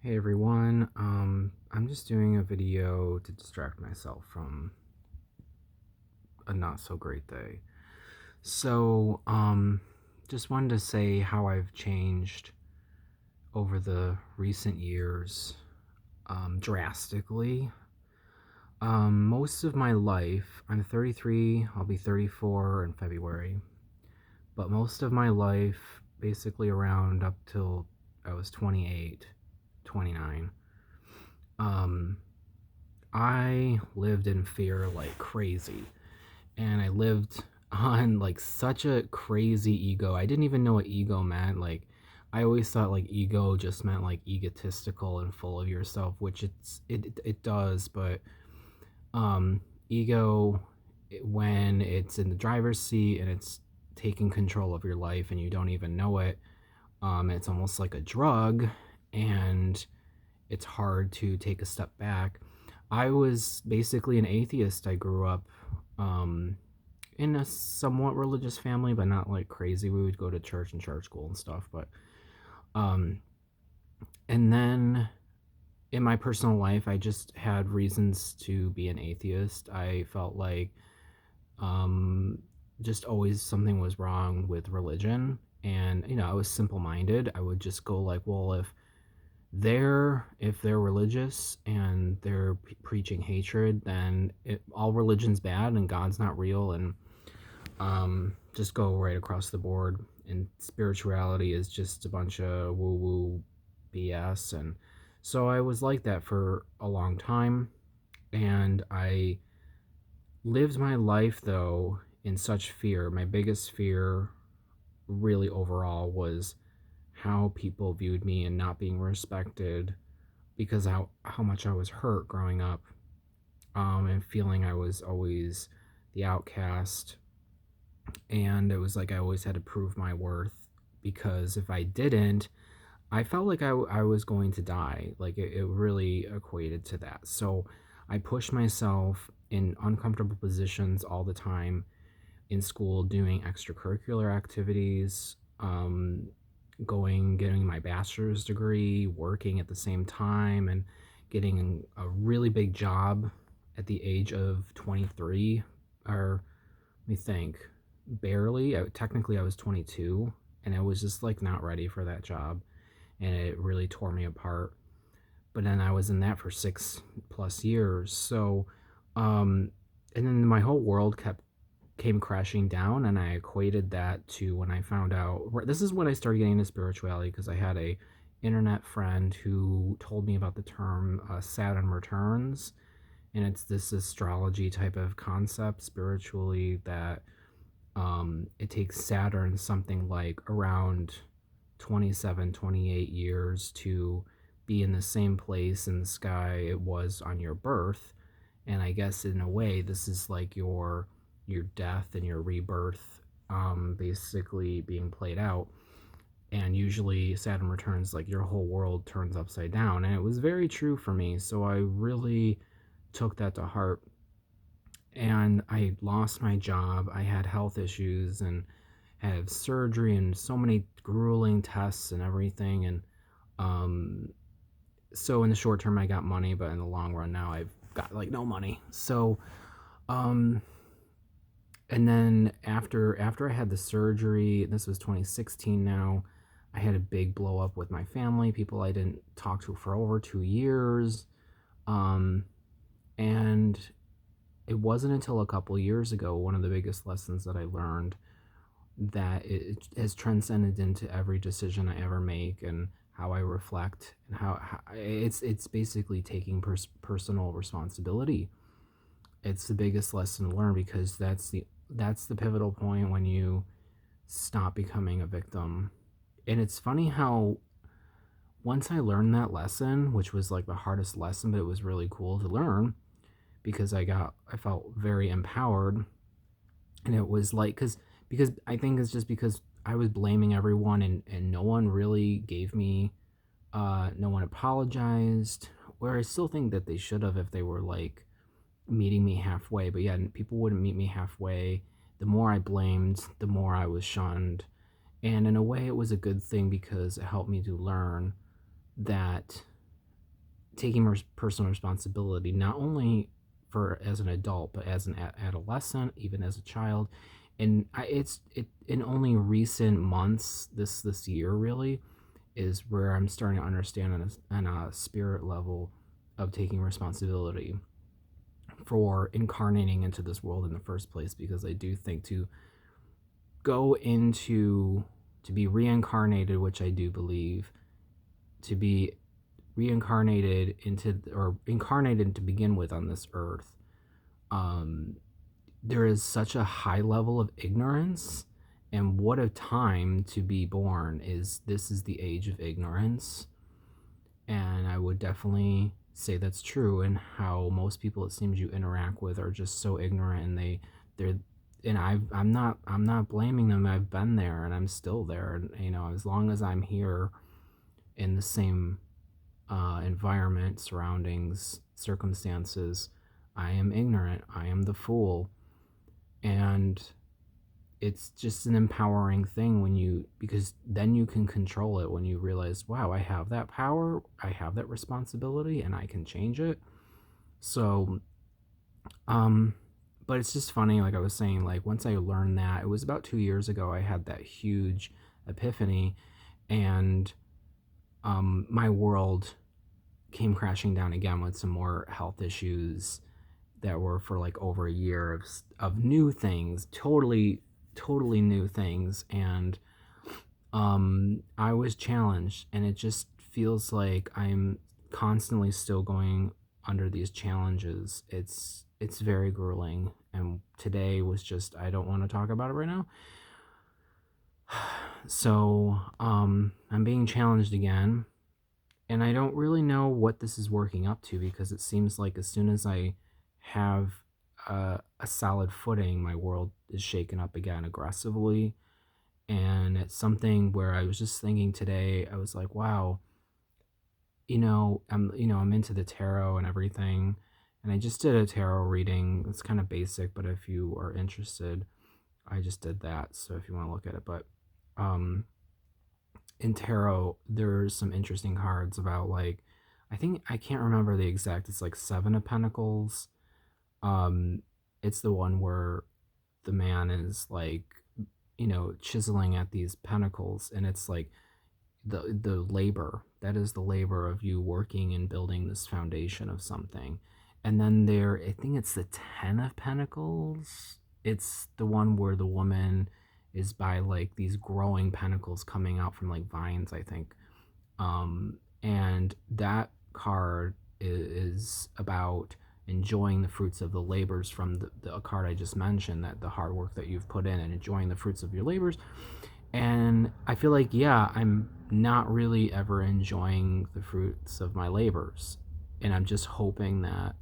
Hey everyone, I'm just doing a video to distract myself from a not so great day. Just wanted to say how I've changed over the recent years, drastically. Most of my life, I'm 33, I'll be 34 in February, but most of my life, basically around up till I was 28, 29, um, I lived in fear like crazy. And I lived on like such a crazy ego. I didn't even know what ego meant. Like, I always thought like ego just meant like egotistical and full of yourself, which it does, but um ego, when it's in the driver's seat and it's taking control of your life and you don't even know it, it's almost like a drug, and it's hard to take a step back. I was basically an atheist. I grew up um, in a somewhat religious family, but not like crazy. We would go to church and church school and stuff. But um, and then in my personal life, I just had reasons to be an atheist. I felt like um, just always something was wrong with religion, and I was simple minded. I would just go like, well, if they're religious and they're preaching hatred, then all religion's bad and God's not real, and just go right across the board. And spirituality is just a bunch of woo woo BS. And so I was like that for a long time, and I lived my life though in such fear. My biggest fear, really overall, was how people viewed me and not being respected, because how much I was hurt growing up, and feeling I was always the outcast. And it was like I always had to prove my worth, because if I didn't, I felt like I was going to die. Like it really equated to that. So I pushed myself in uncomfortable positions all the time in school, doing extracurricular activities, getting my bachelor's degree, working at the same time, and getting a really big job at the age of 23. Or let me think, barely. Technically, I was 22, and I was just like not ready for that job, and it really tore me apart. But then I was in that for 6+ years. So, um, and then my whole world came crashing down, and I equated that to when I found out. This is when I started getting into spirituality, because I had a internet friend who told me about the term Saturn returns, and it's this astrology type of concept spiritually that it takes Saturn something like around 27, 28 years to be in the same place in the sky it was on your birth. And I guess in a way, this is like your death and your rebirth, basically being played out. And usually Saturn returns, like your whole world turns upside down. And it was very true for me. So I really took that to heart. And I lost my job. I had health issues and had surgery and so many grueling tests and everything. And um, so in the short term, I got money, but in the long run, now I've got like no money. So, um, and then after I had the surgery, this was 2016 now, I had a big blow up with my family, people I didn't talk to for over 2 years. Um, and it wasn't until a couple years ago, one of the biggest lessons that I learned, that it has transcended into every decision I ever make, and how I reflect, and how it's basically taking personal responsibility. It's the biggest lesson to learn, because that's the pivotal point when you stop becoming a victim. And it's funny how once I learned that lesson, which was like the hardest lesson, but it was really cool to learn, because I felt very empowered. And it was like, because I think it's just because I was blaming everyone, and no one really gave me, no one apologized, where I still think that they should have, if they were like meeting me halfway. But yeah, people wouldn't meet me halfway. The more I blamed, the more I was shunned. And in a way, it was a good thing, because it helped me to learn that taking personal responsibility, not only for as an adult, but as an adolescent, even as a child. And it's in only recent months, this year really, is where I'm starting to understand on a spirit level of taking responsibility for incarnating into this world in the first place. Because I do think to go into to be reincarnated, which I do believe, to be reincarnated into, or incarnated to begin with on this earth, um, there is such a high level of ignorance. And what a time to be born! This is the age of ignorance. And I would definitely say that's true. And how most people it seems you interact with are just so ignorant, and they're and I'm not blaming them. I've been there and I'm still there. And as long as I'm here in the same environment, surroundings, circumstances, I am ignorant. I am the fool. And it's just an empowering thing because then you can control it when you realize, wow, I have that power, I have that responsibility, and I can change it. So, um, but it's just funny, like I was saying, like once I learned that, it was about 2 years ago, I had that huge epiphany, and my world came crashing down again with some more health issues that were for like over a year of new things, totally new things. And I was challenged, and it just feels like I'm constantly still going under these challenges. It's very grueling, and today was just, I don't want to talk about it right now. So I'm being challenged again, and I don't really know what this is working up to, because it seems like as soon as I have a solid footing, my world is shaken up again aggressively. And it's something where I was just thinking today, I was like, wow, I'm into the tarot and everything. And I just did a tarot reading. It's kind of basic, but if you are interested, I just did that. So if you want to look at it, but um in tarot, there's some interesting cards about, like, I can't remember the exact, it's like 7 of Pentacles. um it's the one where the man is like, chiseling at these pentacles, and it's like the labor, that is the labor of you working and building this foundation of something. And then I think it's the 10 of Pentacles. It's the one where the woman is by like these growing pentacles coming out from like vines, I think. And that card is about enjoying the fruits of the labors from the card I just mentioned, that the hard work that you've put in, and enjoying the fruits of your labors. And I feel like, yeah, I'm not really ever enjoying the fruits of my labors. And I'm just hoping that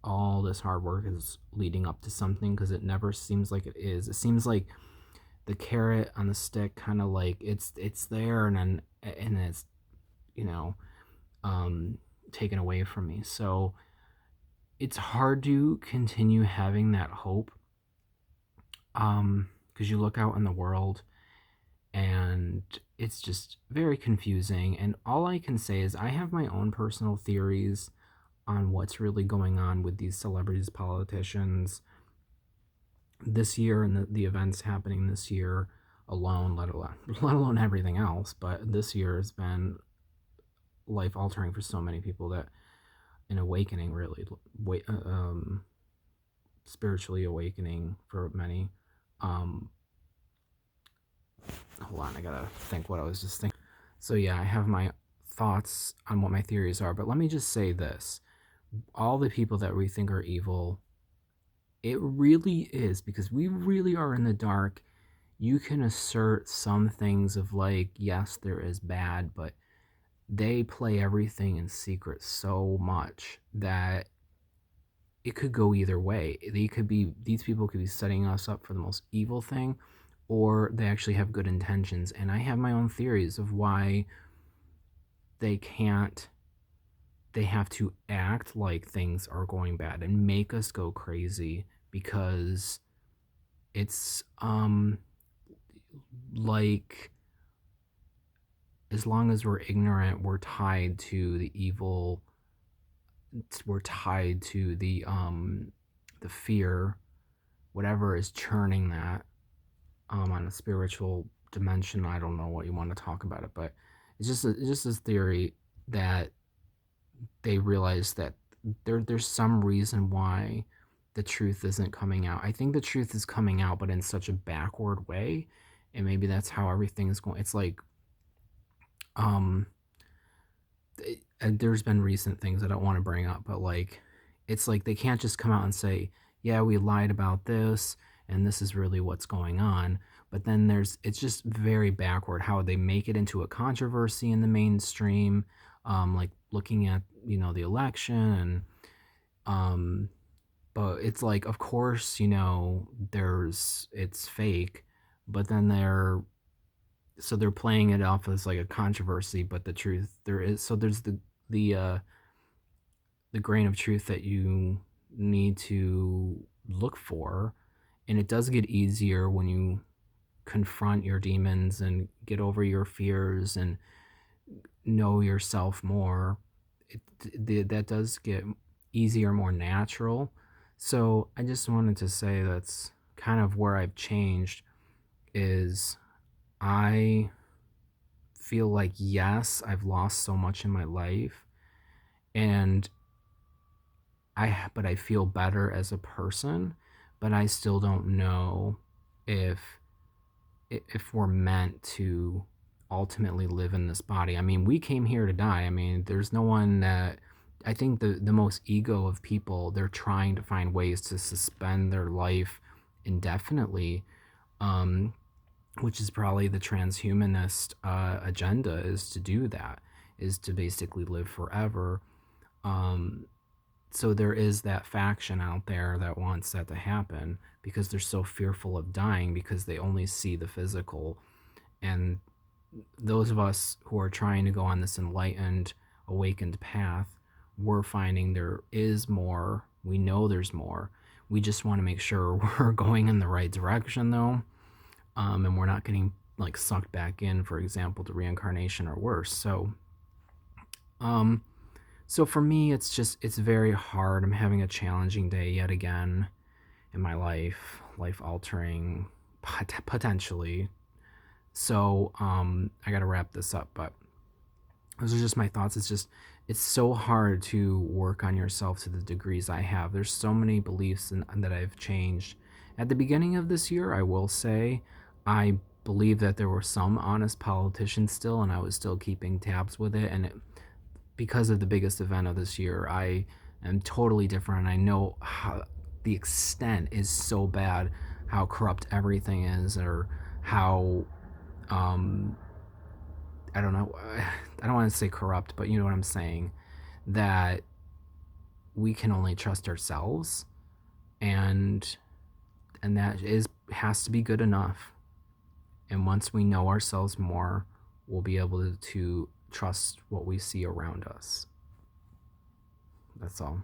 all this hard work is leading up to something, because it never seems like it is. It seems like the carrot on the stick, kind of like it's there, and it's, you know um taken away from me. So it's hard to continue having that hope, because you look out in the world, and it's just very confusing. And all I can say is I have my own personal theories on what's really going on with these celebrities, politicians this year, and the events happening this year alone, let alone everything else. But this year has been life altering for so many people, that an awakening, really, spiritually awakening for many. Um, Hold on, I gotta think what I was just thinking. So yeah, I have my thoughts on what my theories are, but let me just say this: all the people that we think are evil, it really is because we really are in the dark. You can assert some things of like, yes, there is bad, but they play everything in secret so much that it could go either way. These people could be setting us up for the most evil thing, or they actually have good intentions. And I have my own theories of why they can't they have to act like things are going bad and make us go crazy, because it's like as long as we're ignorant, we're tied to the evil, we're tied to the fear, whatever is churning that, on a spiritual dimension. I don't know what you want to talk about it, but it's just this theory that they realize that there's some reason why the truth isn't coming out. I think the truth is coming out, but in such a backward way, and maybe that's how everything is going. It's like, um, and there's been recent things I don't want to bring up, but like, it's like they can't just come out and say, "Yeah, we lied about this, and this is really what's going on." But then it's just very backward how they make it into a controversy in the mainstream, like looking at the election, and um, but it's like, of course, it's fake, but then they're playing it off as like a controversy, but the truth there is, so there's the uh the grain of truth that you need to look for. And it does get easier when you confront your demons and get over your fears and know yourself more. That does get easier, more natural. So I just wanted to say that's kind of where I've changed. Is I feel like, yes, I've lost so much in my life, and I feel better as a person, but I still don't know if we're meant to ultimately live in this body. I mean, we came here to die. I mean, there's no one that, I think the most ego of people, they're trying to find ways to suspend their life indefinitely, um, which is probably the transhumanist agenda, is to do that, is to basically live forever. Um, so there is that faction out there that wants that to happen because they're so fearful of dying because they only see the physical. And those of us who are trying to go on this enlightened, awakened path, we're finding there is more. We know there's more. We just want to make sure we're going in the right direction, though, and we're not getting like sucked back in, for example, to reincarnation or worse. Um, so for me, it's very hard. I'm having a challenging day yet again in my life altering, potentially. So I got to wrap this up, but those are just my thoughts. It's so hard to work on yourself to the degrees I have. There's so many beliefs that I've changed. At the beginning of this year, I will say, I believe that there were some honest politicians still, and I was still keeping tabs with it. And because of the biggest event of this year, I am totally different. And I know how the extent is so bad, how corrupt everything is, or how, um, I don't know, I don't want to say corrupt, but you know what I'm saying, that we can only trust ourselves, and that has to be good enough. And once we know ourselves more, we'll be able to trust what we see around us. That's all.